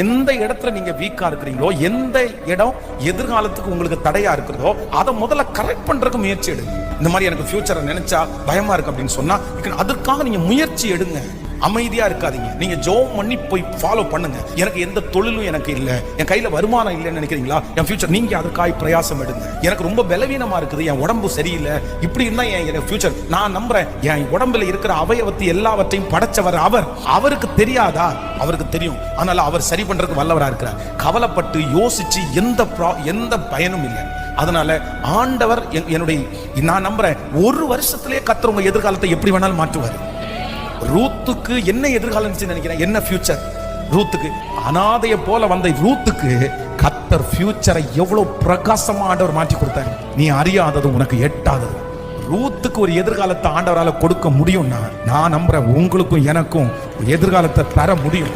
எந்த இடத்துல நீங்க வீக்கா இருக்கிறீங்களோ, எந்த இடம் எதிர்காலத்துக்கு உங்களுக்கு தடையா இருக்கிறதோ, அதை முதல்ல கரெக்ட் பண்றதுக்கு முயற்சி எடுங்க. இந்த மாதிரி எனக்கு ஃபியூச்சரை நினைச்சா பயமா இருக்கு அப்படின்னு சொன்னா, அதற்காக நீங்க முயற்சி எடுங்க. அமைதியா இருக்காதீங்க. நீங்க ஜெபம் பண்ணி போய் ஃபாலோ பண்ணுங்க. எனக்கு எந்த தொழிலும் எனக்கு இல்ல, என் கையில வருமானம் இல்லைன்னு நினைக்கிறீங்களா, என் ஃபியூச்சர் நீங்க அதுக்காக பிரயாசம் எடுங்க. எனக்கு ரொம்ப பலவீனமா இருக்குது, என் உடம்பு சரியில்லை, இப்படி இருந்தா என் ஃபியூச்சர். நான் நம்புறேன், என் உடம்புல இருக்கிற அவயவத்தை எல்லாவற்றையும் படைச்சவர் அவர். அவருக்கு தெரியாதா? அவருக்கு தெரியும். அதனால அவர் சரி பண்றதுக்கு வல்லவரா இருக்கிறார். கவலைப்பட்டு யோசிச்சு எந்த பயனும் இல்லை. அதனால ஆண்டவர் என்னுடைய, நான் நம்புறேன், ஒரு வருஷத்திலே கர்த்தர் உங்க எதிர்காலத்தை எப்படி வேணாலும் மாற்றுவார். ரூத்துக்கு என்ன எதிர்காலம் நினைக்கிறேன், என்ன ஃபியூச்சர்? ரூத்துக்கு அனாதைய போல வந்த ரூத்துக்கு கர்த்தர் ஃபியூச்சரை எவ்வளவு பிரகாசமா ஆண்டவர் மாற்றி கொடுத்தாரு. நீ அறியாதது, உனக்கு எட்டாதது. ரூத்துக்கு ஒரு எதிர்காலத்தை ஆண்டவரால கொடுக்க முடியும்னா, நான் நம்புறேன் உங்களுக்கும் எனக்கும் எதிர்காலத்தை தர முடியும்.